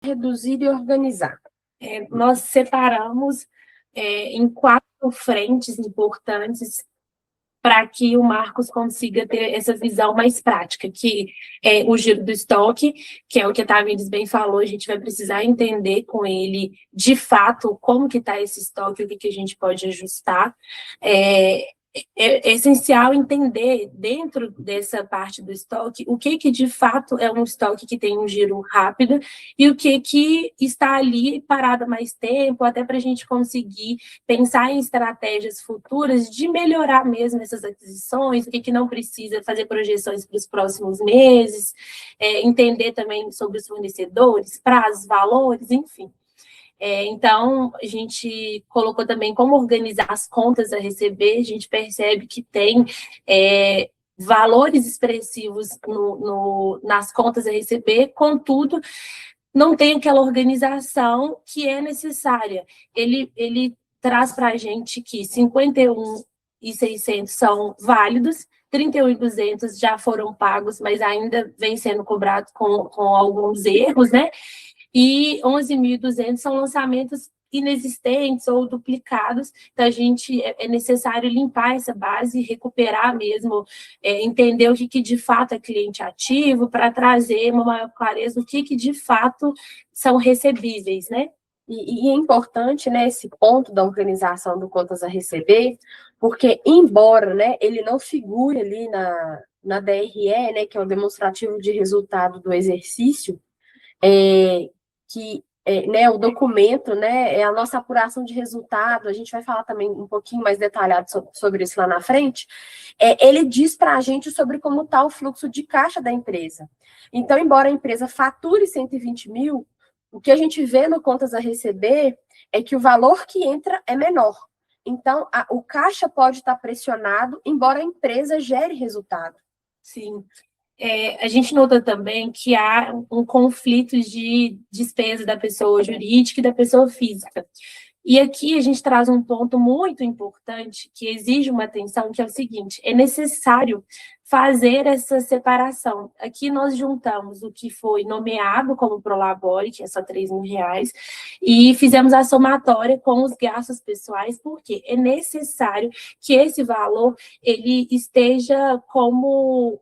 reduzir e organizar? Nós separamos em 4 frentes importantes para que o Marcos consiga ter essa visão mais prática, que é o giro do estoque, que é o que a Tamires bem falou, a gente vai precisar entender com ele, de fato, como que está esse estoque, o que a gente pode ajustar. É essencial entender, dentro dessa parte do estoque, o que de fato é um estoque que tem um giro rápido e o que está ali parado há mais tempo, até para a gente conseguir pensar em estratégias futuras de melhorar mesmo essas aquisições, o que não precisa fazer projeções para os próximos meses, entender também sobre os fornecedores, prazos, valores, enfim. Então, a gente colocou também como organizar as contas a receber, a gente percebe que tem valores expressivos nas contas a receber, contudo, não tem aquela organização que é necessária. Ele traz para a gente que 51.600 são válidos, 31.200 já foram pagos, mas ainda vem sendo cobrado com alguns erros, né? E 11.200 são lançamentos inexistentes ou duplicados, então a gente é necessário limpar essa base, recuperar mesmo, entender o que de fato é cliente ativo, para trazer uma maior clareza do que de fato são recebíveis, né? E é importante, né, esse ponto da organização do contas a receber, porque embora, né, ele não figure ali na DRE, né, que é o demonstrativo de resultado do exercício, né, o documento, né, é a nossa apuração de resultado, a gente vai falar também um pouquinho mais detalhado sobre isso lá na frente, ele diz para a gente sobre como está o fluxo de caixa da empresa. Então, embora a empresa fature 120 mil, o que a gente vê no contas a receber é que o valor que entra é menor. Então, o caixa pode estar pressionado, embora a empresa gere resultado. Sim. A gente nota também que há um conflito de despesa da pessoa jurídica e da pessoa física. E aqui a gente traz um ponto muito importante que exige uma atenção, que é o seguinte: é necessário fazer essa separação. Aqui nós juntamos o que foi nomeado como Prolabore, que é só R$3.000, e fizemos a somatória com os gastos pessoais, porque é necessário que esse valor ele esteja como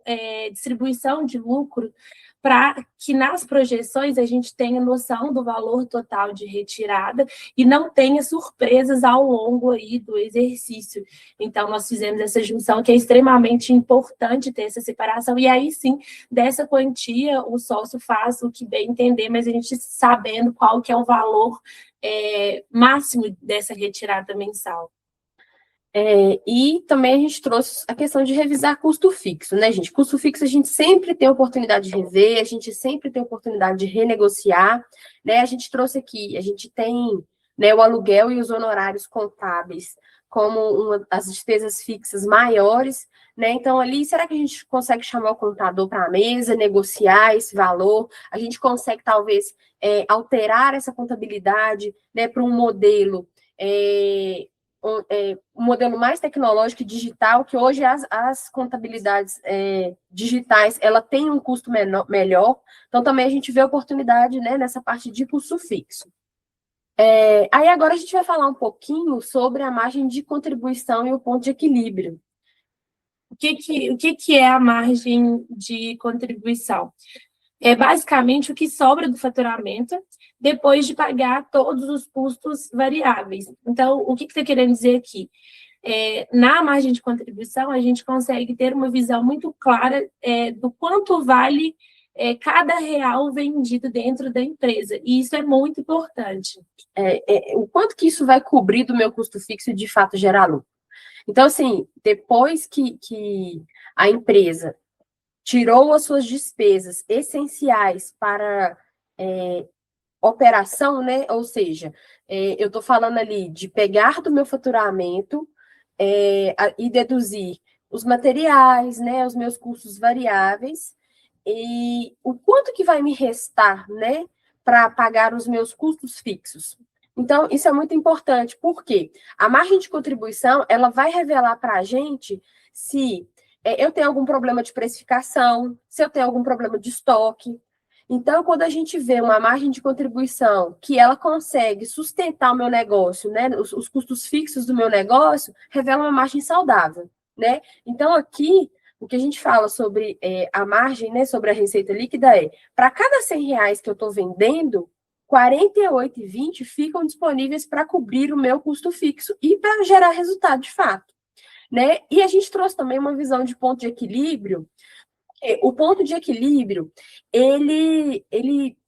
distribuição de lucro, para que nas projeções a gente tenha noção do valor total de retirada e não tenha surpresas ao longo aí do exercício. Então, nós fizemos essa junção, que é extremamente importante ter essa separação, e aí sim, dessa quantia, o sócio faz o que bem entender, mas a gente sabendo qual que é o valor máximo dessa retirada mensal. E também a gente trouxe a questão de revisar custo fixo, né, gente? Custo fixo a gente sempre tem oportunidade de rever, a gente sempre tem oportunidade de renegociar, né? A gente trouxe aqui, a gente tem, né, o aluguel e os honorários contábeis como as despesas fixas maiores, né? Então, ali, será que a gente consegue chamar o contador para a mesa, negociar esse valor? A gente consegue, talvez, alterar essa contabilidade, né, para um modelo um modelo mais tecnológico e digital, que hoje as contabilidades digitais, ela tem um custo melhor, então também a gente vê oportunidade, né, nessa parte de custo fixo. Aí agora a gente vai falar um pouquinho sobre a margem de contribuição e o ponto de equilíbrio. O que é a margem de contribuição? É basicamente o que sobra do faturamento depois de pagar todos os custos variáveis. Então, o que está querendo dizer aqui? Na margem de contribuição, a gente consegue ter uma visão muito clara do quanto vale cada real vendido dentro da empresa, e isso é muito importante. O quanto que isso vai cobrir do meu custo fixo e, de fato, gerar lucro. Então, assim, depois que a empresa tirou as suas despesas essenciais para operação, né? Ou seja, eu estou falando ali de pegar do meu faturamento e deduzir os materiais, né? Os meus custos variáveis e o quanto que vai me restar, né? Para pagar os meus custos fixos. Então, isso é muito importante, porque a margem de contribuição, ela vai revelar para a gente se eu tenho algum problema de precificação, se eu tenho algum problema de estoque. Então, quando a gente vê uma margem de contribuição que ela consegue sustentar o meu negócio, né, os custos fixos do meu negócio, revela uma margem saudável, né? Então, aqui, o que a gente fala sobre a margem, né, sobre a receita líquida para cada R$ 100 que eu estou vendendo, 48,20 ficam disponíveis para cobrir o meu custo fixo e para gerar resultado de fato, né? E a gente trouxe também uma visão de ponto de equilíbrio. O ponto de equilíbrio, ele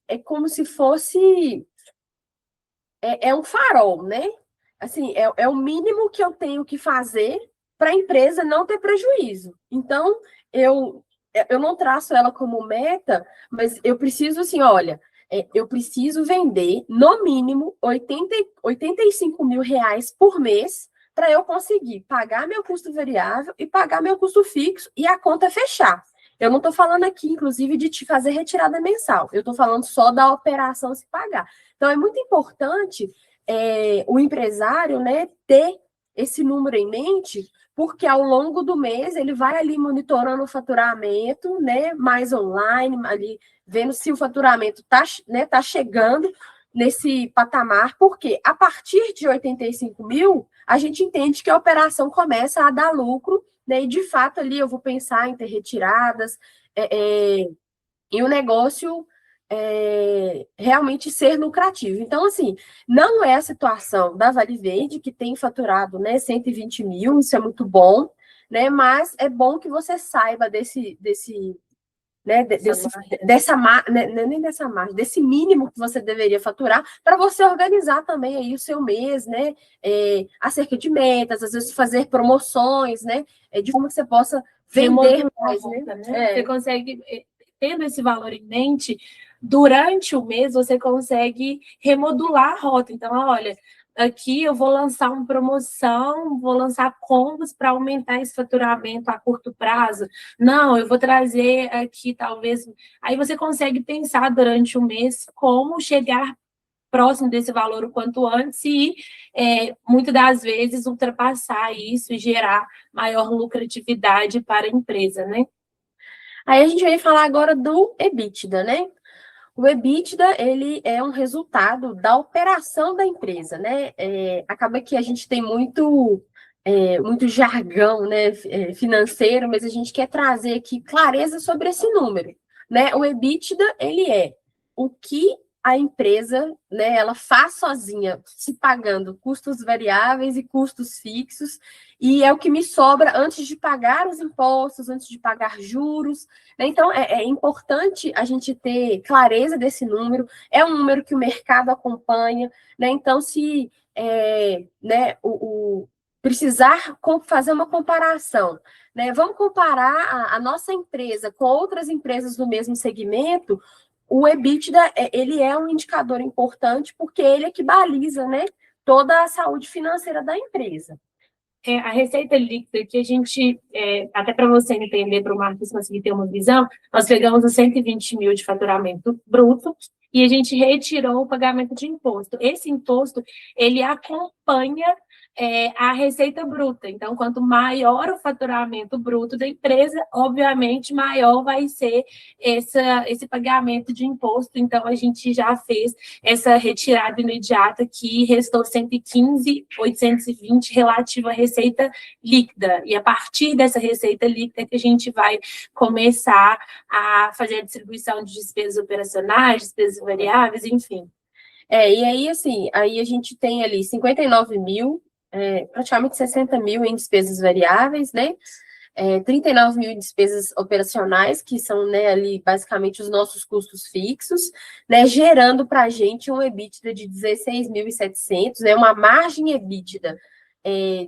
é como se fosse um farol, né? Assim, é o mínimo que eu tenho que fazer para a empresa não ter prejuízo. Então, eu não traço ela como meta, mas eu preciso, assim, olha, eu preciso vender, no mínimo, 85 mil reais por mês para eu conseguir pagar meu custo variável e pagar meu custo fixo e a conta fechar. Eu não estou falando aqui, inclusive, de te fazer retirada mensal. Eu estou falando só da operação se pagar. Então, é muito importante o empresário, né, ter esse número em mente, porque ao longo do mês ele vai ali monitorando o faturamento, né, mais online, ali vendo se o faturamento está, né, tá chegando nesse patamar, porque a partir de 85 mil, a gente entende que a operação começa a dar lucro, né, e de fato ali eu vou pensar em ter retiradas, e o negócio realmente ser lucrativo. Então, assim, não é a situação da Vale Verde, que tem faturado, né, 120 mil, isso é muito bom, né, mas é bom que você saiba né, nem dessa margem, desse mínimo que você deveria faturar, para você organizar também aí o seu mês, né, acerca de metas, às vezes fazer promoções, né, de forma que você possa vender mais, né? Você consegue, tendo esse valor em mente, durante o mês você consegue remodular a rota. Então, olha, aqui eu vou lançar uma promoção, vou lançar combos para aumentar esse faturamento a curto prazo. Não, eu vou trazer aqui, talvez... Aí você consegue pensar durante o mês como chegar próximo desse valor o quanto antes e, muitas das vezes, ultrapassar isso e gerar maior lucratividade para a empresa, né? Aí a gente vai falar agora do EBITDA, né? O EBITDA, ele é um resultado da operação da empresa, né? Acaba que a gente tem muito jargão, né, financeiro, mas a gente quer trazer aqui clareza sobre esse número, né? O EBITDA, ele é o que a empresa, né, ela faz sozinha, se pagando custos variáveis e custos fixos, e é o que me sobra antes de pagar os impostos, antes de pagar juros, né? Então, é importante a gente ter clareza desse número, é um número que o mercado acompanha, né? Então, se né, precisar fazer uma comparação, né? Vamos comparar a nossa empresa com outras empresas do mesmo segmento. O EBITDA, ele é um indicador importante porque ele é que baliza, né, toda a saúde financeira da empresa. A receita líquida que a gente, até para você entender, para o Marcos conseguir ter uma visão, nós pegamos os 120 mil de faturamento bruto e a gente retirou o pagamento de imposto. Esse imposto, ele acompanha a receita bruta. Então, quanto maior o faturamento bruto da empresa, obviamente, maior vai ser esse pagamento de imposto. Então, a gente já fez essa retirada imediata que restou 115.820 relativo à receita líquida. E a partir dessa receita líquida que a gente vai começar a fazer a distribuição de despesas operacionais, despesas variáveis, enfim. E aí, assim, aí a gente tem ali 59 mil, praticamente 60 mil em despesas variáveis, né? 39 mil em despesas operacionais, que são, né, ali basicamente os nossos custos fixos, né, gerando para a gente um EBITDA de 16.700, né, uma margem EBITDA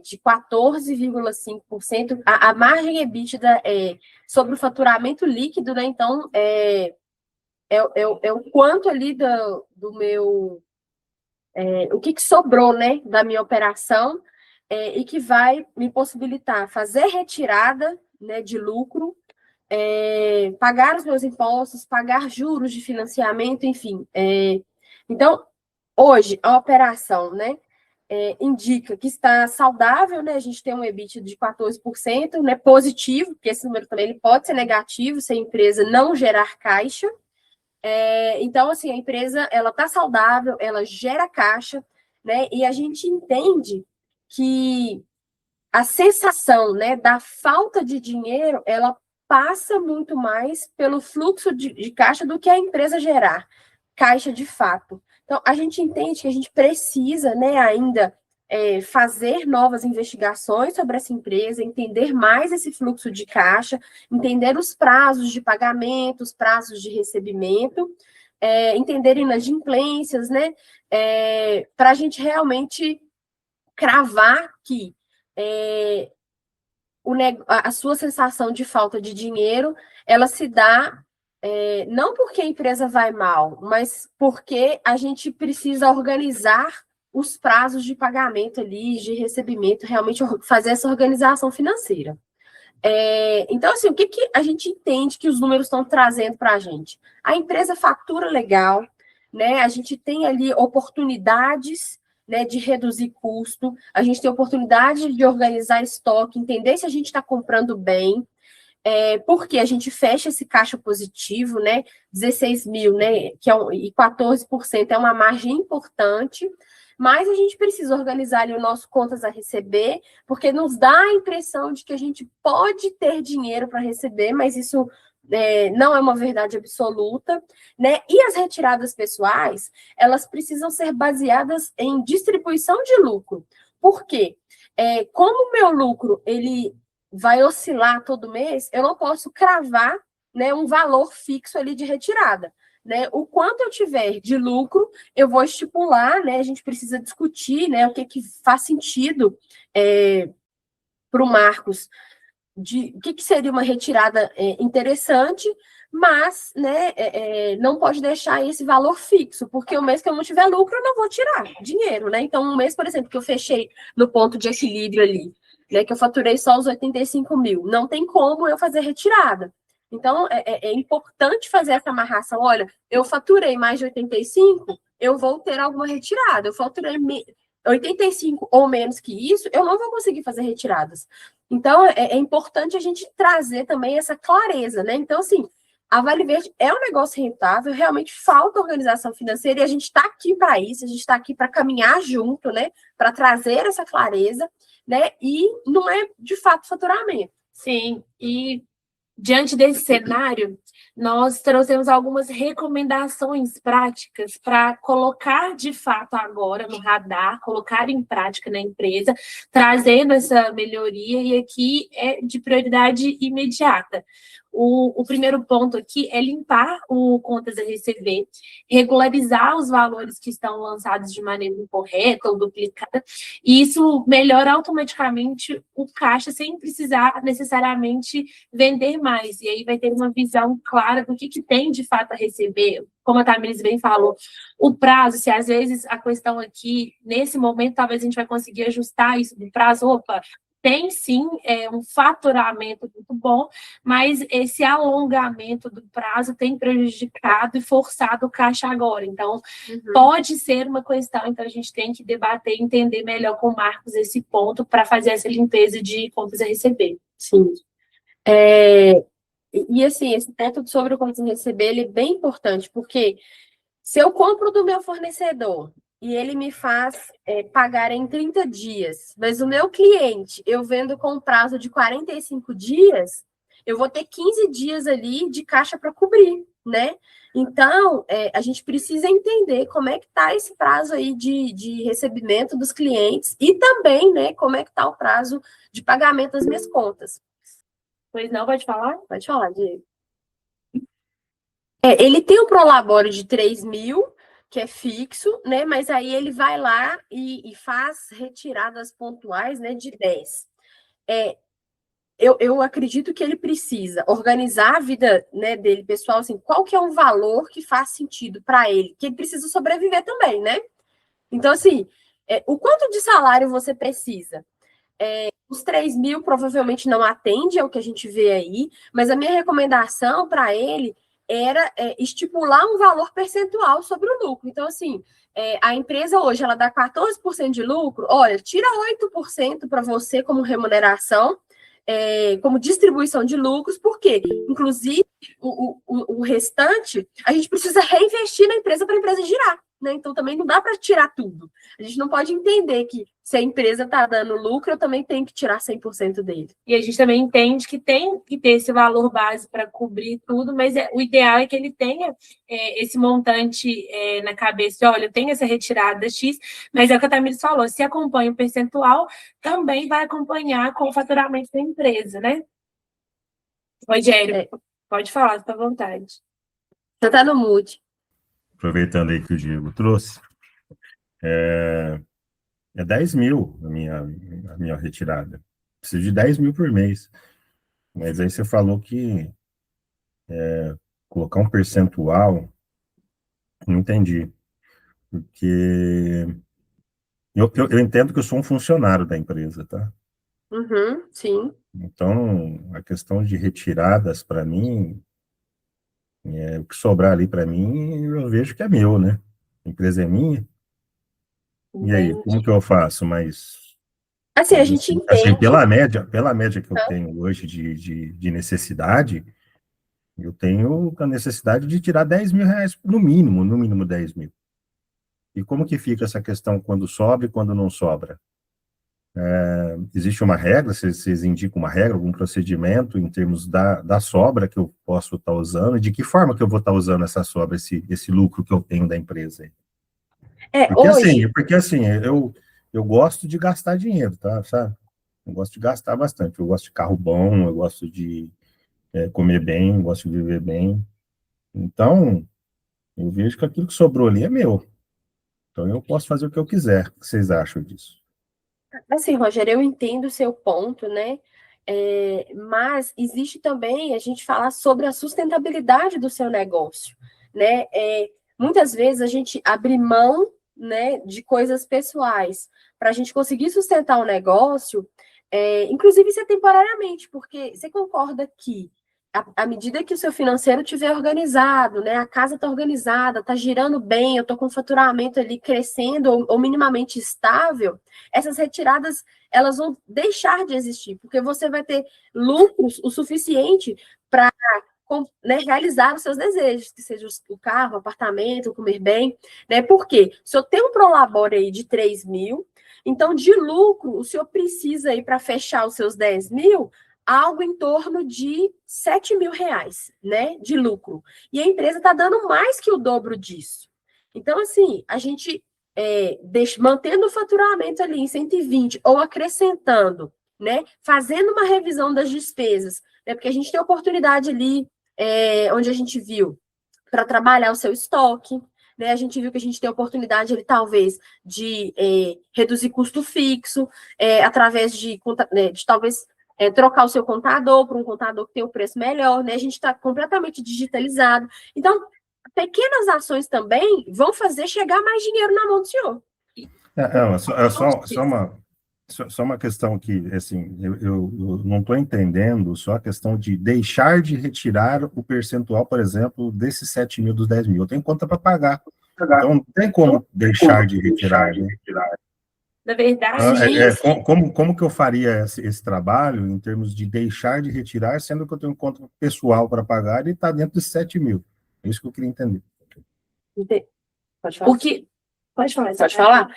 de 14,5%. A margem EBITDA sobre o faturamento líquido, né, então é o quanto ali do meu... o que sobrou, né, da minha operação, e que vai me possibilitar fazer retirada, né, de lucro, pagar os meus impostos, pagar juros de financiamento, enfim. Então, hoje, a operação, né, indica que está saudável, né, a gente tem um EBITDA de 14%, né, positivo, porque esse número também ele pode ser negativo se a empresa não gerar caixa, Então, assim, a empresa, ela está saudável, ela gera caixa, né? E a gente entende que a sensação, né, da falta de dinheiro, ela passa muito mais pelo fluxo de caixa do que a empresa gerar caixa de fato. Então, a gente entende que a gente precisa, né, ainda fazer novas investigações sobre essa empresa, entender mais esse fluxo de caixa, entender os prazos de pagamento, os prazos de recebimento, entender inadimplências, né, para a gente realmente cravar que a sua sensação de falta de dinheiro, ela se dá não porque a empresa vai mal, mas porque a gente precisa organizar os prazos de pagamento ali, de recebimento, realmente fazer essa organização financeira. Então, assim, o que a gente entende que os números estão trazendo para a gente? A empresa fatura legal, né? A gente tem ali oportunidades, né, de reduzir custo, a gente tem oportunidade de organizar estoque, entender se a gente está comprando bem, porque a gente fecha esse caixa positivo, né? 16 mil, né? E 14% é uma margem importante, mas a gente precisa organizar ali o nosso contas a receber, porque nos dá a impressão de que a gente pode ter dinheiro para receber, mas isso não é uma verdade absoluta, né? E as retiradas pessoais, elas precisam ser baseadas em distribuição de lucro. Por quê? Como o meu lucro, ele vai oscilar todo mês, eu não posso cravar, né, um valor fixo ali de retirada. Né? O quanto eu tiver de lucro, eu vou estipular, né? A gente precisa discutir, né, o que faz sentido para o Marcos, o que seria uma retirada interessante, mas, né, não pode deixar esse valor fixo, porque o mês que eu não tiver lucro, eu não vou tirar dinheiro, né? Então, um mês, por exemplo, que eu fechei no ponto de equilíbrio ali, né, que eu faturei só os 85 mil, não tem como eu fazer retirada. Então, é importante fazer essa amarração. Olha, eu faturei mais de 85, eu vou ter alguma retirada. Eu faturei 85 ou menos que isso, eu não vou conseguir fazer retiradas. Então, é importante a gente trazer também essa clareza, né? Então, assim, a Vale Verde é um negócio rentável, realmente falta organização financeira e a gente está aqui para isso, a gente está aqui para caminhar junto, né? Para trazer essa clareza, né? E não é, de fato, faturamento. Sim, e diante desse cenário, nós trouxemos algumas recomendações práticas para colocar de fato agora no radar, colocar em prática na empresa, trazendo essa melhoria, e aqui é de prioridade imediata. O primeiro ponto aqui é limpar o contas a receber, regularizar os valores que estão lançados de maneira incorreta ou duplicada, e isso melhora automaticamente o caixa sem precisar necessariamente vender mais. E aí vai ter uma visão clara do que tem de fato a receber. Como a Tamiris bem falou, o prazo, se às vezes a questão aqui, nesse momento, talvez a gente vai conseguir ajustar isso do prazo, opa, tem sim um faturamento muito bom, mas esse alongamento do prazo tem prejudicado e forçado o caixa agora. Então, pode ser uma questão, então a gente tem que debater e entender melhor com o Marcos esse ponto para fazer essa limpeza de contas a receber. Sim. E assim, esse ponto sobre o contas a receber, ele é bem importante, porque se eu compro do meu fornecedor e ele me faz pagar em 30 dias, mas o meu cliente, eu vendo com um prazo de 45 dias, eu vou ter 15 dias ali de caixa para cobrir, né? Então, a gente precisa entender como é que está esse prazo aí de recebimento dos clientes e também, né, como é que está o prazo de pagamento das minhas contas. Pois não, pode falar? Pode falar, Diego. Ele tem um prolabore de 3 mil, que é fixo, né? Mas aí ele vai lá e faz retiradas pontuais, né, de 10. Eu acredito que ele precisa organizar a vida, né, dele, pessoal, assim, qual que é um valor que faz sentido para ele, que ele precisa sobreviver também, né? Então, assim, o quanto de salário você precisa? Os 3 mil provavelmente não atende ao que a gente vê aí, mas a minha recomendação para ele era estipular um valor percentual sobre o lucro. Então, assim, a empresa hoje ela dá 14% de lucro, olha, tira 8% para você como remuneração, como distribuição de lucros, porque, inclusive, o restante, a gente precisa reinvestir na empresa para a empresa girar, né? Então também não dá para tirar tudo. A gente não pode entender que se a empresa está dando lucro, eu também tenho que tirar 100% dele. E a gente também entende que tem que ter esse valor base para cobrir tudo, mas o ideal é que ele tenha esse montante na cabeça. Olha, eu tenho essa retirada X, mas é o que a Tamires falou, se acompanha o percentual, também vai acompanhar com o faturamento da empresa, né? Rogério, pode falar, fica à vontade. Você está no mute. Aproveitando aí que o Diego trouxe, é 10 mil a minha retirada. Preciso de 10 mil por mês. Mas aí você falou que colocar um percentual, não entendi. Porque eu entendo que eu sou um funcionário da empresa, tá? Uhum, sim. Então, a questão de retiradas, para mim, o que sobrar ali para mim, eu vejo que é meu, né? A empresa é minha. E aí, como que eu faço? Mas assim, a gente entende. Assim, pela média que eu tenho hoje de necessidade, eu tenho a necessidade de tirar 10 mil reais, no mínimo 10 mil. E como que fica essa questão quando sobra e quando não sobra? Existe uma regra, vocês indicam uma regra, algum procedimento em termos da sobra que eu posso estar usando, e de que forma que eu vou estar usando essa sobra, esse lucro que eu tenho da empresa aí? Porque assim, eu gosto de gastar dinheiro, tá, sabe? Eu gosto de gastar bastante, eu gosto de carro bom, eu gosto de comer bem, eu gosto de viver bem. Então, eu vejo que aquilo que sobrou ali é meu. Então, eu posso fazer o que eu quiser. O que vocês acham disso? Assim, Rogério, eu entendo o seu ponto, né? Mas existe também a gente falar sobre a sustentabilidade do seu negócio, né? Muitas vezes a gente abre mão, né, de coisas pessoais para a gente conseguir sustentar o negócio, inclusive isso é temporariamente, porque você concorda que à medida que o seu financeiro estiver organizado, né, a casa está organizada, está girando bem, eu estou com o faturamento ali crescendo ou minimamente estável, essas retiradas elas vão deixar de existir, porque você vai ter lucros o suficiente para, né, realizar os seus desejos, que seja o carro, o apartamento, comer bem, né? Porque se eu tenho um prolabore aí de 3 mil, então de lucro o senhor precisa aí para fechar os seus 10 mil, algo em torno de 7 mil reais, né, de lucro. E a empresa está dando mais que o dobro disso. Então, assim, a gente mantendo o faturamento ali em 120 ou acrescentando, né, fazendo uma revisão das despesas, né, porque a gente tem oportunidade ali, onde a gente viu, para trabalhar o seu estoque, né, a gente viu que a gente tem oportunidade ali, talvez, de reduzir custo fixo, através de talvez trocar o seu contador por um contador que tem um preço melhor, né? A gente está completamente digitalizado. Então, pequenas ações também vão fazer chegar mais dinheiro na mão do senhor. Só uma questão que, assim, eu não estou entendendo só a questão de deixar de retirar o percentual, por exemplo, desses 7 mil dos 10 mil. Eu tenho conta para pagar. Então, não tem como deixar de retirar, né? Na verdade, como que eu faria esse trabalho em termos de deixar de retirar, sendo que eu tenho conta pessoal para pagar e está dentro de 7 mil? É isso que eu queria entender. Pode falar. Pode falar.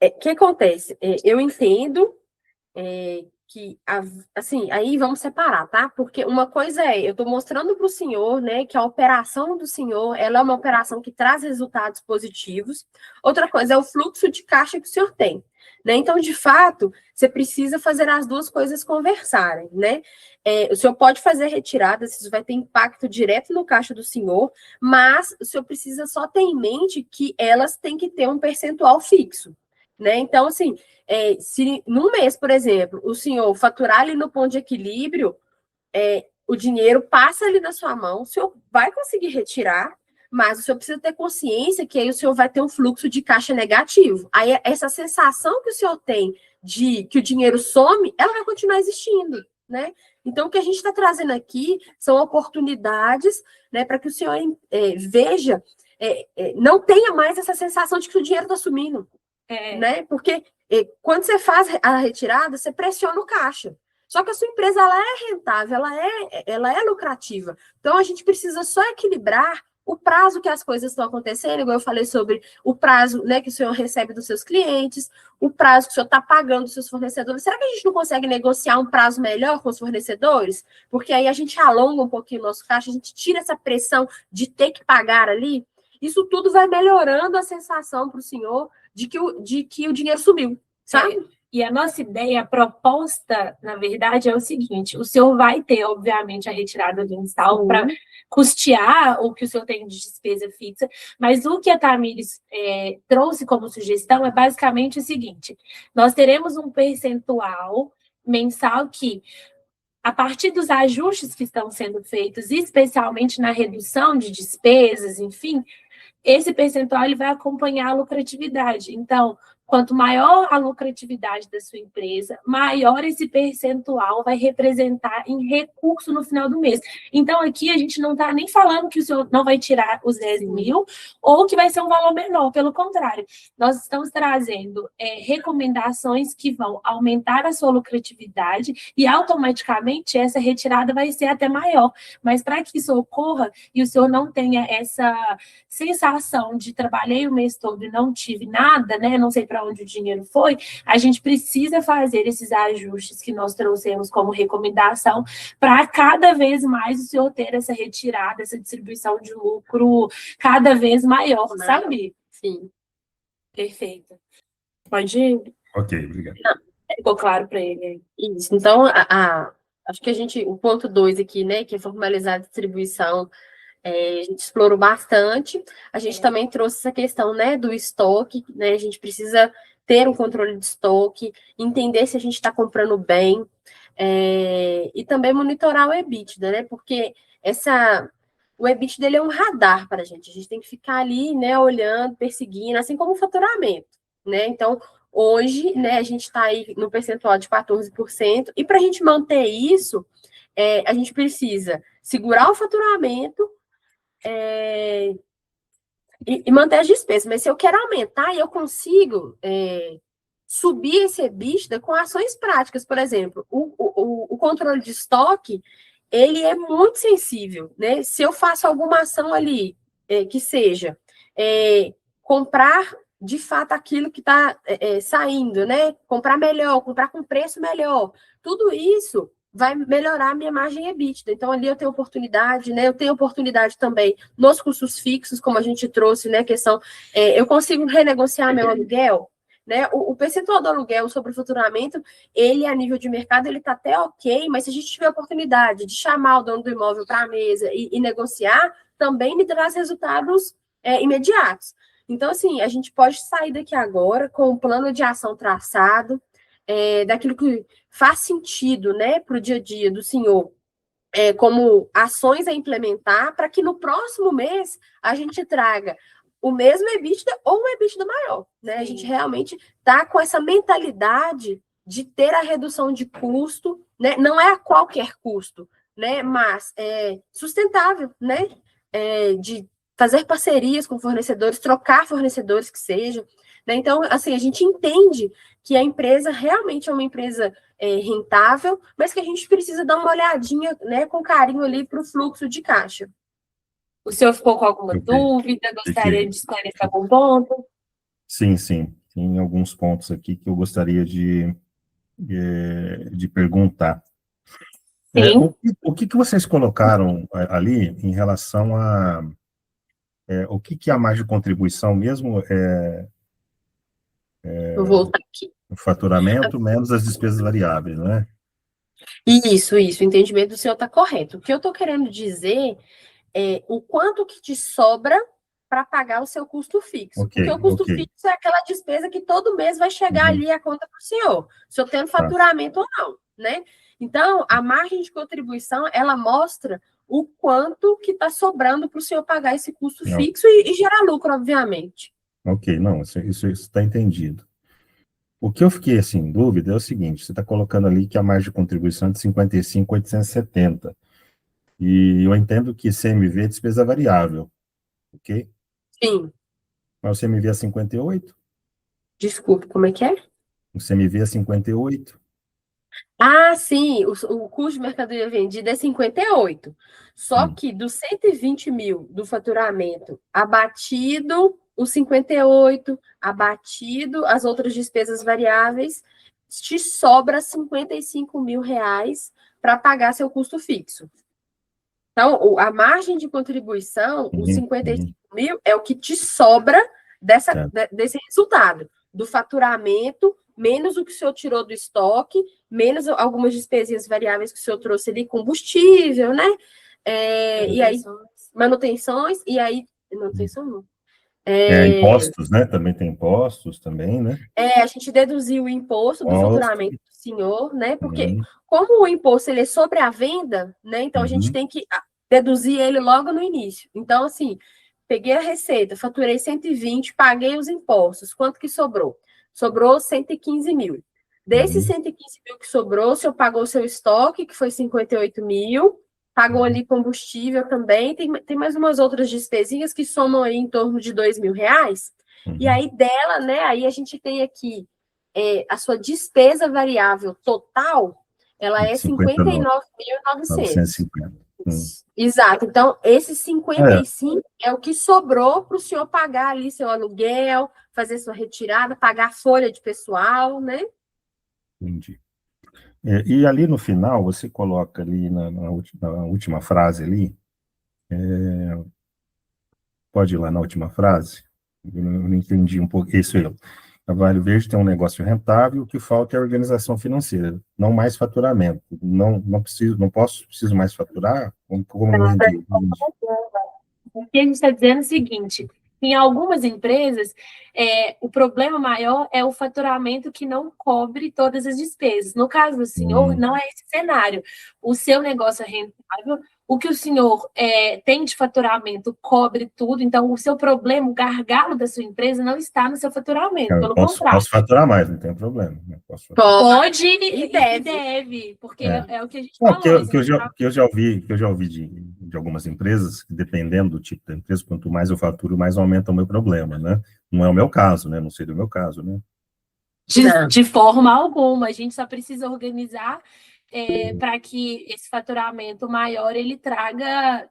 O que acontece? Eu entendo que, assim, aí vamos separar, tá? Porque uma coisa eu estou mostrando para o senhor, né, que a operação do senhor, ela é uma operação que traz resultados positivos. Outra coisa é o fluxo de caixa que o senhor tem, né? Então, de fato, você precisa fazer as duas coisas conversarem, né? O senhor pode fazer retiradas, isso vai ter impacto direto no caixa do senhor, mas o senhor precisa só ter em mente que elas têm que ter um percentual fixo, né? Então, assim, se num mês, por exemplo, o senhor faturar ali no ponto de equilíbrio, o dinheiro passa ali na sua mão, o senhor vai conseguir retirar, mas o senhor precisa ter consciência que aí o senhor vai ter um fluxo de caixa negativo. Aí essa sensação que o senhor tem de que o dinheiro some, ela vai continuar existindo, né? Então, o que a gente está trazendo aqui são oportunidades, né, para que o senhor veja, não tenha mais essa sensação de que o dinheiro está sumindo, né? Porque quando você faz a retirada, você pressiona o caixa. Só que a sua empresa, ela é rentável, ela é lucrativa. Então, a gente precisa só equilibrar o prazo que as coisas estão acontecendo, igual eu falei sobre o prazo, né, que o senhor recebe dos seus clientes, o prazo que o senhor está pagando dos seus fornecedores. Será que a gente não consegue negociar um prazo melhor com os fornecedores? Porque aí a gente alonga um pouquinho o nosso caixa, a gente tira essa pressão de ter que pagar ali. Isso tudo vai melhorando a sensação para o senhor de que o dinheiro sumiu, sabe? E a nossa ideia, a proposta, na verdade, é o seguinte: o senhor vai ter, obviamente, a retirada do instalo para custear o que o senhor tem de despesa fixa, mas o que a Tamires trouxe como sugestão é basicamente o seguinte: nós teremos um percentual mensal que, a partir dos ajustes que estão sendo feitos, especialmente na redução de despesas, enfim, esse percentual ele vai acompanhar a lucratividade. Então, quanto maior a lucratividade da sua empresa, maior esse percentual vai representar em recurso no final do mês. Então, aqui a gente não está nem falando que o senhor não vai tirar os 10 mil ou que vai ser um valor menor, pelo contrário. Nós estamos trazendo recomendações que vão aumentar a sua lucratividade e, automaticamente, essa retirada vai ser até maior. Mas, para que isso ocorra e o senhor não tenha essa sensação de trabalhei o mês todo e não tive nada, né? Não sei para onde o dinheiro foi, a gente precisa fazer esses ajustes que nós trouxemos como recomendação para cada vez mais o senhor ter essa retirada, essa distribuição de lucro cada vez maior, sabe? Sim. Perfeito. Pode ir? Ok, obrigado. Ficou claro para ele. Isso. Então, acho que o ponto 2 aqui, né, que é formalizar a distribuição, a gente explorou bastante. A gente também trouxe essa questão, né, do estoque, né? A gente precisa ter um controle de estoque, entender se a gente está comprando bem, e também monitorar o EBITDA, né? Porque o EBITDA dele é um radar para a gente tem que ficar ali, né, olhando, perseguindo, assim como o faturamento, né? Então, hoje, né, a gente está aí no percentual de 14%, e para a gente manter isso, a gente precisa segurar o faturamento, e manter as despesas. Mas se eu quero aumentar, eu consigo subir esse EBITDA com ações práticas. Por exemplo, o controle de estoque, ele é muito sensível, né? Se eu faço alguma ação ali, que seja comprar de fato aquilo que está saindo, né? Comprar melhor, comprar com preço melhor, tudo isso vai melhorar a minha margem EBITDA. Então, ali eu tenho oportunidade, né? Eu tenho oportunidade também nos custos fixos, como a gente trouxe, né? Eu consigo renegociar meu aluguel, né? O percentual do aluguel sobre o faturamento, ele, a nível de mercado, ele está até ok, mas se a gente tiver a oportunidade de chamar o dono do imóvel para a mesa e negociar, também me traz resultados imediatos. Então, assim, a gente pode sair daqui agora com um plano de ação traçado, daquilo que faz sentido, né, para o dia a dia do senhor, como ações a implementar, para que no próximo mês a gente traga o mesmo EBITDA ou um EBITDA maior, né? A gente realmente está com essa mentalidade de ter a redução de custo, né? Não é a qualquer custo, né? Mas sustentável, né? De fazer parcerias com fornecedores, trocar fornecedores que sejam, né? Então, assim, a gente entende que a empresa realmente é uma empresa rentável, mas que a gente precisa dar uma olhadinha, né, com carinho ali para o fluxo de caixa. O senhor ficou com alguma dúvida? Gostaria de esclarecer algum ponto? Sim. Tem alguns pontos aqui que eu gostaria de perguntar. O que vocês colocaram ali em relação a o que é a margem de contribuição mesmo? Vou voltar aqui. O faturamento menos as despesas variáveis, não é? Isso, o entendimento do senhor está correto. O que eu estou querendo dizer é o quanto que te sobra para pagar o seu custo fixo. Porque o custo fixo é aquela despesa que todo mês vai chegar ali a conta para o senhor tendo faturamento ou não, né? Então, a margem de contribuição, ela mostra o quanto que está sobrando para o senhor pagar esse custo fixo e gerar lucro, obviamente. Ok, não, isso está entendido. O que eu fiquei assim, em dúvida é o seguinte: você está colocando ali que a margem de contribuição é de 55.870. E eu entendo que CMV é despesa variável, ok? Sim. Mas o CMV é 58? Desculpe, como é que é? O CMV é 58? Ah, sim, o custo de mercadoria vendida é 58. Só Hum. que dos 120 mil do faturamento abatido os 58, abatido as outras despesas variáveis, te sobra 55 mil reais para pagar seu custo fixo. Então, a margem de contribuição, os Uhum, 55 uhum, mil, é o que te sobra certo. desse resultado, do faturamento, menos o que o senhor tirou do estoque, menos algumas despesas variáveis que o senhor trouxe ali, combustível, né? E aí, manutenções, e aí, manutenção não. Impostos, né? Também tem impostos também, né? A gente deduziu o imposto do Impostos. faturamento do senhor, né? Porque Uhum, como o imposto ele é sobre a venda, né? Então a gente uhum, tem que deduzir ele logo no início. Então, assim, peguei a receita, faturei 120, paguei os impostos. Quanto que sobrou? Sobrou 115 mil. Desses uhum, 115 mil que sobrou, o senhor pagou o seu estoque, que foi 58 mil, pagou uhum, ali combustível também, tem mais umas outras despesinhas que somam aí em torno de 2 mil reais. E uhum. aí dela, né, aí a gente tem aqui a sua despesa variável total, ela é 59, 59.900. 950. Exato. Então, esse É, 55 é o que sobrou para o senhor pagar ali seu aluguel, fazer sua retirada, pagar a folha de pessoal, né? entendi. E ali no final, você coloca ali na última frase ali, pode ir lá na última frase, eu não entendi um pouco, isso eu. A Vale Verde tem um negócio rentável, o que falta é a organização financeira, não mais faturamento. Preciso mais faturar? Como eu entendi? O que a gente está dizendo é o seguinte: em algumas empresas, o problema maior é o faturamento que não cobre todas as despesas. No caso do senhor, Hum, não é esse cenário. O seu negócio é rentável, o que o senhor tem de faturamento cobre tudo, então o seu problema, o gargalo da sua empresa não está no seu faturamento, eu pelo posso contrário. faturar mais, não tem problema, né? Posso faturar. Pode E e deve. deve, porque É. é o que a gente Não, falou. Esse que eu já ouvi de algumas empresas, que dependendo do tipo da empresa, quanto mais eu faturo, mais aumenta o meu problema, né? Não é o meu caso, né? Não seria o meu caso, né? de forma alguma, a gente só precisa organizar para que esse faturamento maior ele traga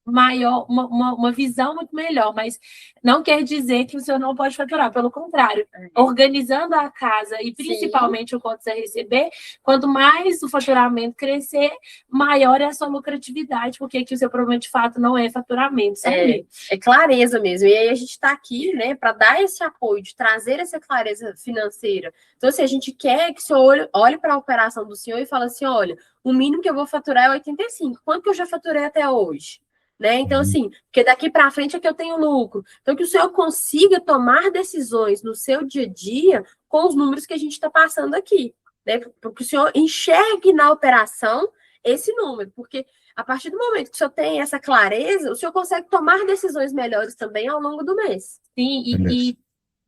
maior uma visão muito melhor, mas não quer dizer que o senhor não pode faturar, pelo contrário, organizando a casa e principalmente o quanto você receber, quanto mais o faturamento crescer, maior é a sua lucratividade, porque aqui o seu problema de fato não é faturamento, sabe? É clareza mesmo. E aí a gente está aqui, né, para dar esse apoio, de trazer essa clareza financeira. Então, assim, a gente quer que o senhor olhe para a operação do senhor e fale assim: olha, o mínimo que eu vou faturar é 85. Quanto que eu já faturei até hoje? Né? Então, Uhum. assim, porque daqui para frente é que eu tenho lucro. Então, que o senhor consiga tomar decisões no seu dia a dia com os números que a gente está passando aqui. Né? Para que o senhor enxergue na operação esse número. Porque a partir do momento que o senhor tem essa clareza, o senhor consegue tomar decisões melhores também ao longo do mês. Sim, Beleza. e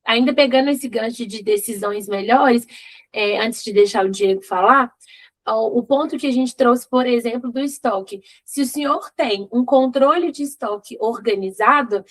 ainda pegando esse gancho de decisões melhores, antes de deixar o Diego falar, o ponto que a gente trouxe, por exemplo, do estoque. Se o senhor tem um controle de estoque organizado,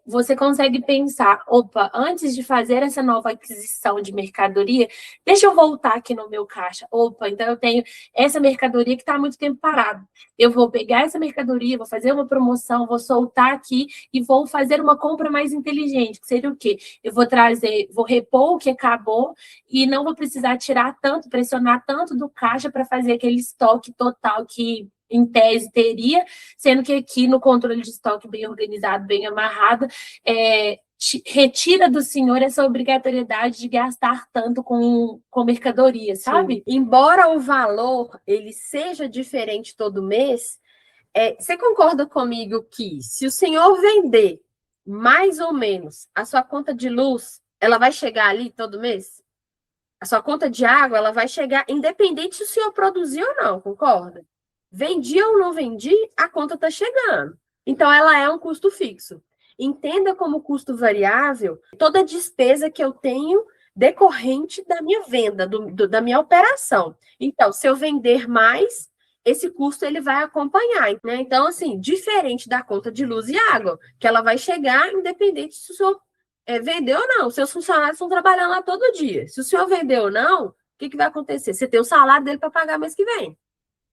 você consegue pensar, opa, antes de fazer essa nova aquisição de mercadoria, deixa eu voltar aqui no meu caixa. Opa, então eu tenho essa mercadoria que está há muito tempo parada. Eu vou pegar essa mercadoria, vou fazer uma promoção, vou soltar aqui e vou fazer uma compra mais inteligente, que seria o quê? Eu vou trazer, vou repor o que acabou e não vou precisar tirar tanto, pressionar tanto do caixa para fazer aquele estoque total que, em tese, teria, sendo que aqui no controle de estoque bem organizado, bem amarrado, retira do senhor essa obrigatoriedade de gastar tanto com mercadoria, sabe? Sim. Embora o valor ele seja diferente todo mês, você concorda comigo que se o senhor vender mais ou menos a sua conta de luz, ela vai chegar ali todo mês? A sua conta de água, ela vai chegar independente se o senhor produziu ou não, concorda? Vendi ou não vendi, a conta está chegando. Então, ela é um custo fixo. Entenda como custo variável toda despesa que eu tenho decorrente da minha venda, da minha operação. Então, se eu vender mais, esse custo ele vai acompanhar, né? Então, assim, diferente da conta de luz e água, que ela vai chegar independente se o senhor vendeu ou não. Seus funcionários estão trabalhando lá todo dia. Se o senhor vendeu ou não, que vai acontecer? Você tem o salário dele para pagar mês que vem.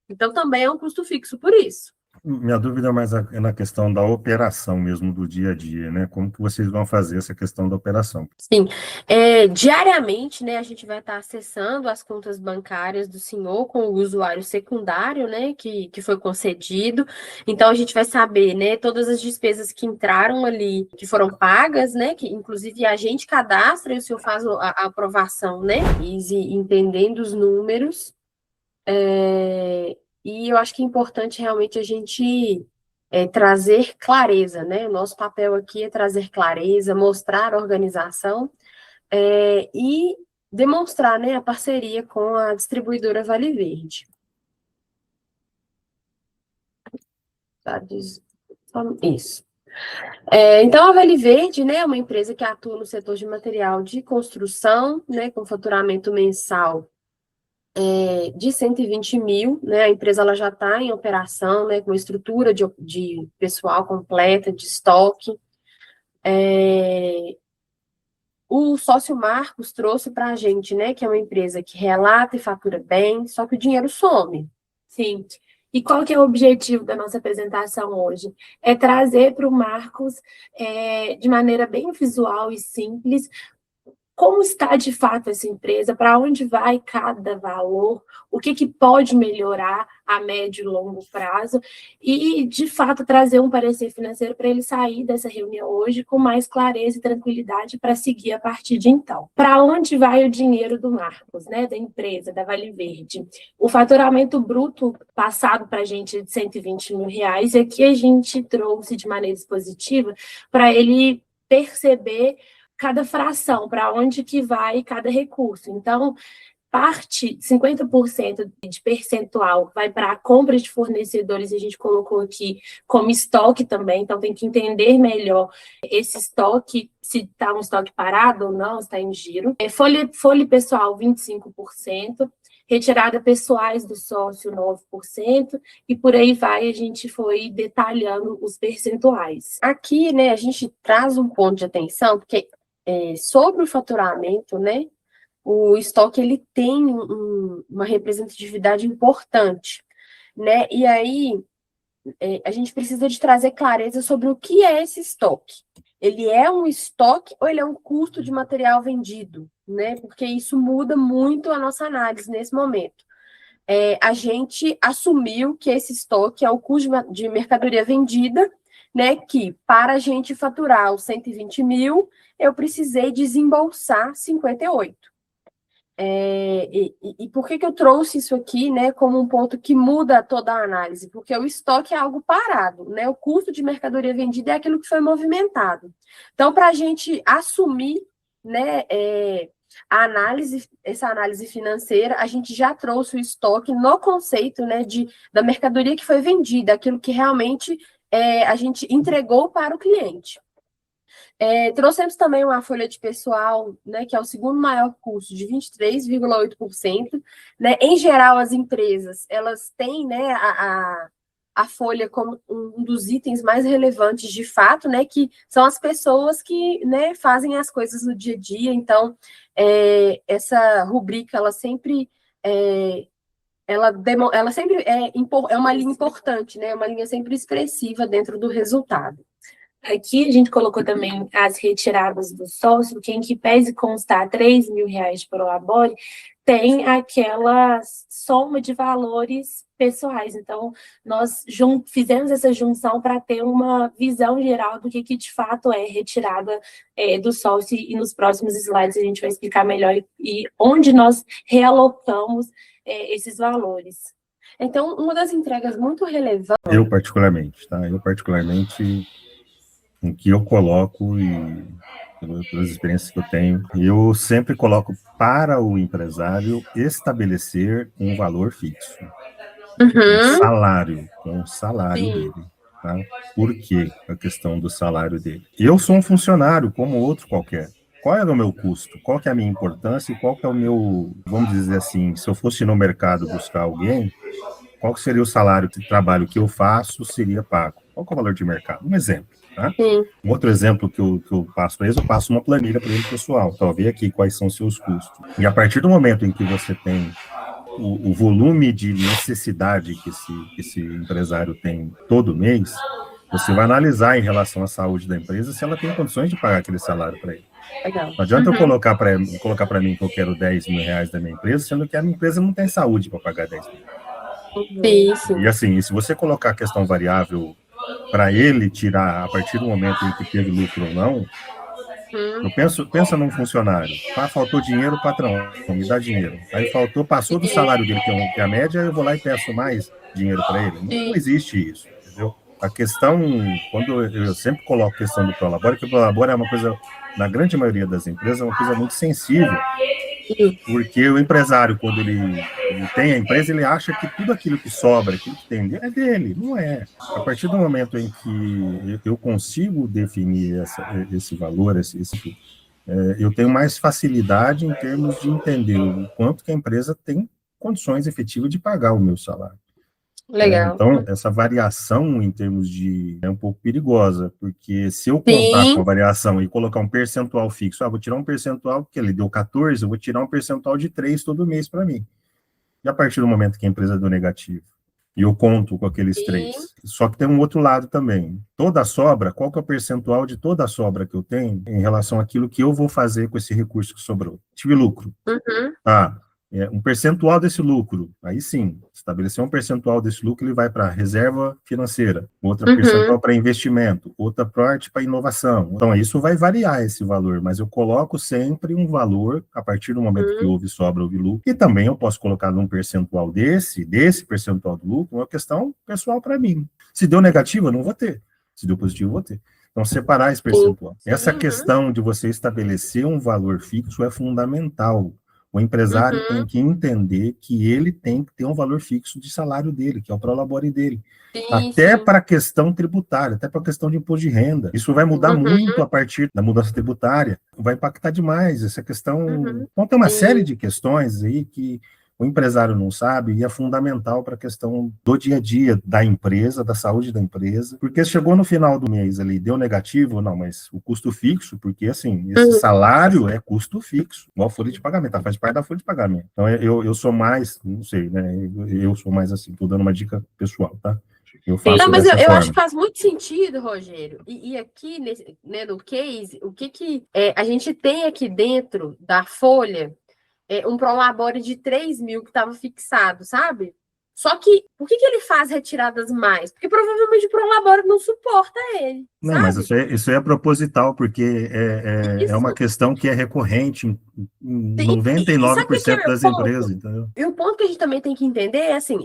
Então, também é um custo fixo por isso. Minha dúvida é mais na questão da operação mesmo, do dia a dia, né? Como que vocês vão fazer essa questão da operação? Sim, diariamente, né, a gente vai estar acessando as contas bancárias do senhor com o usuário secundário, né, que foi concedido. Então, a gente vai saber, né, todas as despesas que entraram ali, que foram pagas, né, que inclusive a gente cadastra e o senhor faz a aprovação, né, e entendendo os números. E eu acho que é importante realmente a gente trazer clareza, né? O nosso papel aqui é trazer clareza, mostrar organização e demonstrar, né, a parceria com a distribuidora Vale Verde. Isso. Então, a Vale Verde, né, é uma empresa que atua no setor de material de construção, né, com faturamento mensal de 120 mil, né? A empresa ela já está em operação, né? Com uma estrutura de pessoal completa, de estoque. O sócio Marcos trouxe para a gente, né? Que é uma empresa que relata e fatura bem, só que o dinheiro some. Sim. E qual que é o objetivo da nossa apresentação hoje? É trazer para o Marcos, de maneira bem visual e simples, como está de fato essa empresa, para onde vai cada valor, o que pode melhorar a médio e longo prazo, e, de fato, trazer um parecer financeiro para ele sair dessa reunião hoje com mais clareza e tranquilidade para seguir a partir de então. Para onde vai o dinheiro do Marcos, né, da empresa, da Vale Verde? O faturamento bruto passado para a gente é de 120 mil reais, e aqui a gente trouxe de maneira expositiva para ele perceber cada fração, para onde que vai cada recurso. Então, 50% de percentual vai para a compra de fornecedores, e a gente colocou aqui como estoque também, então tem que entender melhor esse estoque, se está um estoque parado ou não, se está em giro. Folha pessoal, 25%, retirada pessoais do sócio, 9%, e por aí vai, a gente foi detalhando os percentuais. Aqui, né, a gente traz um ponto de atenção, porque sobre o faturamento, né, o estoque ele tem uma representatividade importante, né? E aí a gente precisa de trazer clareza sobre o que é esse estoque. Ele é um estoque ou ele é um custo de material vendido, né? Porque isso muda muito a nossa análise nesse momento. A gente assumiu que esse estoque é o custo de mercadoria vendida, né, que para a gente faturar os 120 mil, eu precisei desembolsar 58. E por que eu trouxe isso aqui, né, como um ponto que muda toda a análise? Porque o estoque é algo parado, né? O custo de mercadoria vendida é aquilo que foi movimentado. Então, para a gente assumir, né, essa análise financeira, a gente já trouxe o estoque no conceito, né, da mercadoria que foi vendida, aquilo que realmente a gente entregou para o cliente. Trouxemos também uma folha de pessoal, né, que é o segundo maior custo, de 23,8%. Né? Em geral, as empresas, elas têm, né, a folha como um dos itens mais relevantes de fato, né, que são as pessoas que, né, fazem as coisas no dia a dia. Então, essa rubrica, ela sempre é uma linha importante, né? Uma linha sempre expressiva dentro do resultado. Aqui a gente colocou também as retiradas do sócio, que em que pese constar 3 mil reais de prolabore, tem aquela soma de valores pessoais. Então, nós fizemos essa junção para ter uma visão geral do que de fato é retirada do sócio, e nos próximos slides a gente vai explicar melhor e onde nós realocamos esses valores. Então, uma das entregas muito relevantes... Eu particularmente, em que eu coloco, e pelas experiências que eu tenho, eu sempre coloco para o empresário estabelecer um valor fixo. Um salário Sim. dele. Tá? Por que a questão do salário dele? Eu sou um funcionário como outro qualquer. Qual é o meu custo? Qual que é a minha importância? E qual que é o meu, vamos dizer assim, se eu fosse no mercado buscar alguém, qual que seria o salário de trabalho que eu faço seria pago? Qual que é o valor de mercado? Um exemplo. tá? Sim. Um outro exemplo que eu passo para eles, eu passo uma planilha para ele, pessoal. Então, vê aqui quais são os seus custos. E a partir do momento em que você tem o volume de necessidade que esse empresário tem todo mês, você vai analisar em relação à saúde da empresa se ela tem condições de pagar aquele salário para ele. Legal. Não adianta eu colocar para mim que eu quero 10 mil reais da minha empresa, sendo que a minha empresa não tem saúde para pagar 10 mil. Sim. E assim, se você colocar a questão variável para ele tirar a partir do momento em que teve lucro ou não, pensa num funcionário. Faltou dinheiro, patrão, me dá dinheiro. Aí passou do salário dele, que é a média, eu vou lá e peço mais dinheiro para ele. Não existe isso, entendeu? A questão, quando eu sempre coloco a questão do Prolabore, que o Prolabore é uma coisa, na grande maioria das empresas, é uma coisa muito sensível, porque o empresário, quando ele tem a empresa, ele acha que tudo aquilo que sobra, aquilo que tem é dele, não é. A partir do momento em que eu consigo definir esse valor, eu tenho mais facilidade em termos de entender o quanto que a empresa tem condições efetivas de pagar o meu salário. Legal. Então, essa variação em termos de é um pouco perigosa, porque se eu contar com a variação e colocar um percentual fixo, vou tirar um percentual, porque ele deu 14, eu vou tirar um percentual de 3 todo mês para mim. E a partir do momento que a empresa deu negativo, e eu conto com aqueles 3. Só que tem um outro lado também. Toda a sobra, qual que é o percentual de toda a sobra que eu tenho em relação àquilo que eu vou fazer com esse recurso que sobrou? Tive lucro. Um percentual desse lucro, aí sim, estabelecer um percentual desse lucro, ele vai para reserva financeira, outra percentual para investimento, outra parte para inovação. Então, isso vai variar esse valor, mas eu coloco sempre um valor, a partir do momento que houve sobra, houve lucro, e também eu posso colocar num percentual desse percentual do lucro, uma questão pessoal para mim. Se deu negativo, eu não vou ter. Se deu positivo, eu vou ter. Então, separar esse percentual. Essa questão de você estabelecer um valor fixo é fundamental. O empresário tem que entender que ele tem que ter um valor fixo de salário dele, que é o prolabore dele. Até para a questão tributária, até para a questão de imposto de renda. Isso vai mudar muito a partir da mudança tributária. Vai impactar demais essa questão. Então, tem uma série de questões aí que o empresário não sabe e é fundamental para a questão do dia a dia da empresa, da saúde da empresa, porque chegou no final do mês ali, deu negativo, não, mas o custo fixo, porque assim, esse salário é custo fixo, igual a folha de pagamento, faz parte da folha de pagamento. Então eu sou mais, não sei, né, eu sou mais assim, estou dando uma dica pessoal, tá? Não, mas eu acho que faz muito sentido, Rogério. E aqui, né, no case, o que a gente tem aqui dentro da folha um prolabore de 3 mil que estava fixado, sabe? Só que, por que ele faz retiradas mais? Porque provavelmente o prolabore não suporta ele. Não, sabe? mas isso é proposital, porque é uma questão que é recorrente em 99% das empresas, entendeu? E o ponto que a gente também tem que entender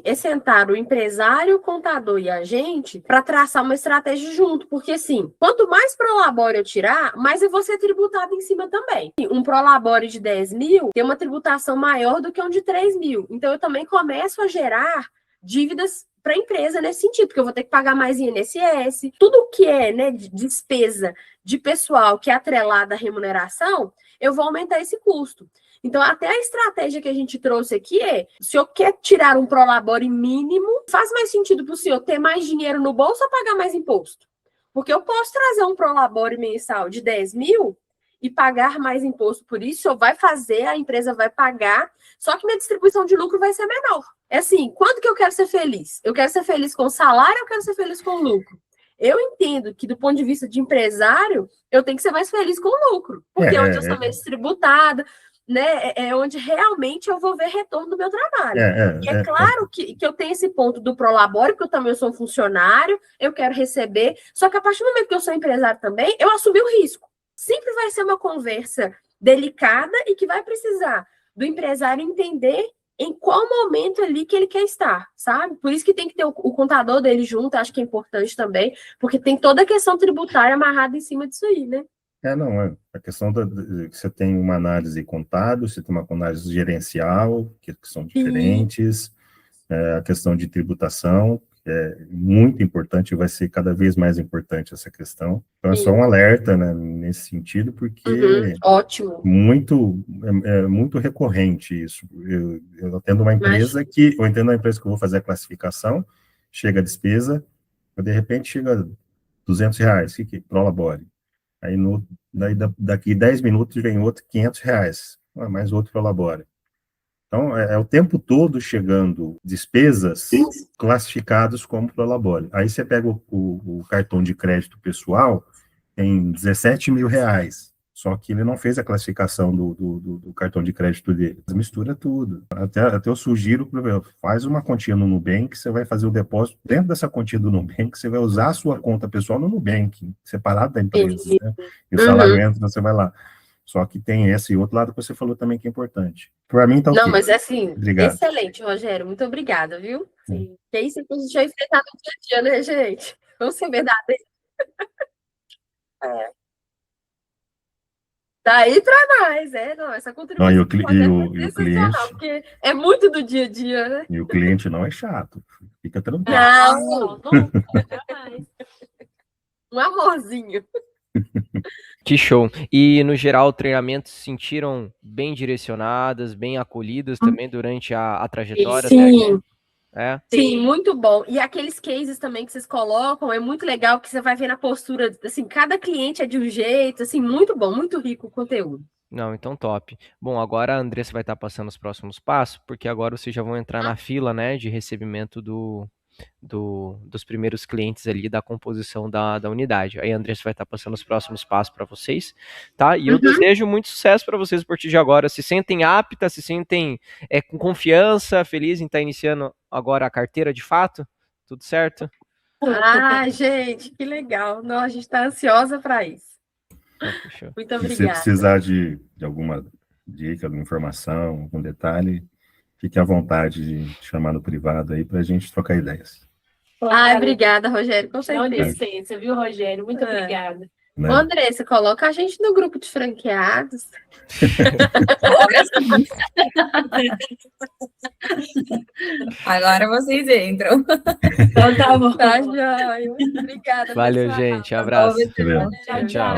é sentar o empresário, o contador e a gente para traçar uma estratégia junto, porque assim, quanto mais prolabore eu tirar, mais eu vou ser tributado em cima também. Um prolabore de 10 mil tem uma tributação maior do que um de 3 mil. Então eu também começo a gerar dívidas para a empresa nesse sentido, porque eu vou ter que pagar mais INSS, tudo que é, né, despesa de pessoal que é atrelada à remuneração, eu vou aumentar esse custo. Então, até a estratégia que a gente trouxe aqui se o senhor quer tirar um prolabore mínimo, faz mais sentido para o senhor ter mais dinheiro no bolso ou pagar mais imposto? Porque eu posso trazer um prolabore mensal de 10 mil e pagar mais imposto por isso, ou vai fazer, a empresa vai pagar, só que minha distribuição de lucro vai ser menor. É assim, quando que eu quero ser feliz? Eu quero ser feliz com salário ou eu quero ser feliz com lucro? Eu entendo que, do ponto de vista de empresário, eu tenho que ser mais feliz com lucro, porque é onde eu sou mais tributada, né? É onde realmente eu vou ver retorno do meu trabalho. Claro que eu tenho esse ponto do prolabore, porque eu também sou um funcionário, eu quero receber, só que a partir do momento que eu sou empresário também, eu assumi o risco. Sempre vai ser uma conversa delicada e que vai precisar do empresário entender em qual momento ali que ele quer estar, sabe? Por isso que tem que ter o contador dele junto, acho que é importante também, porque tem toda a questão tributária amarrada em cima disso aí, né? A questão que você tem uma análise contábil, você tem uma análise gerencial, que são diferentes, a questão de tributação, que é muito importante, vai ser cada vez mais importante essa questão. Então, é só um alerta, né, nesse sentido, porque ótimo. É muito recorrente isso. Eu atendo uma empresa que eu vou fazer a classificação, chega a despesa, de repente chega R$200, que é? Prolabore. Aí daqui 10 minutos vem outro R$500, mais outro Prolabore. Então, é o tempo todo chegando despesas classificadas como Prolabore. Aí você pega o cartão de crédito pessoal, tem R$17 mil, só que ele não fez a classificação do cartão de crédito dele. Mistura tudo. Até eu sugiro, faz uma continha no Nubank, você vai fazer o depósito dentro dessa continha do Nubank, você vai usar a sua conta pessoal no Nubank, separado da empresa, né? E o salário entra, você vai lá. Só que tem esse outro lado que você falou também que é importante. Para mim, tá ok. Não, mas assim, Obrigado. Excelente, Rogério. Muito obrigada, viu? Sim. Que é isso que a gente vai enfrentar no dia a dia, né, gente? Vamos ser verdadeiros. Daí para nós, não, essa contribuição e o cliente, porque é muito do dia a dia, né? E o cliente não é chato, fica tranquilo. Não, jamais. Um amorzinho. Que show. E, no geral, treinamentos se sentiram bem direcionadas, bem acolhidas também durante a trajetória? Sim. Sim, muito bom. E aqueles cases também que vocês colocam, é muito legal, que você vai ver na postura, assim, cada cliente é de um jeito, assim, muito bom, muito rico o conteúdo. Não, então top. Bom, agora a Andressa vai estar passando os próximos passos, porque agora vocês já vão entrar na fila, né, de recebimento dos primeiros clientes ali da composição da unidade. Aí a Andressa vai estar passando os próximos passos para vocês, tá? E eu desejo muito sucesso para vocês a partir de agora. Se sentem aptas, se sentem com confiança, felizes em estar iniciando agora a carteira de fato? Tudo certo? Ah, gente, que legal. Não, a gente está ansiosa para isso. Muito obrigada. Se você precisar de alguma dica, alguma informação, algum detalhe, fique à vontade de chamar no privado aí para a gente trocar ideias. Obrigada, Rogério. Com certeza. Não licença, viu, Rogério? Muito obrigada. Né? Ô, Andressa, coloca a gente no grupo de franqueados. Agora vocês entram. Então tá bom. Tá, joia. Obrigada. Valeu, pessoal. gente. Abraço. Valeu. Tchau, tchau.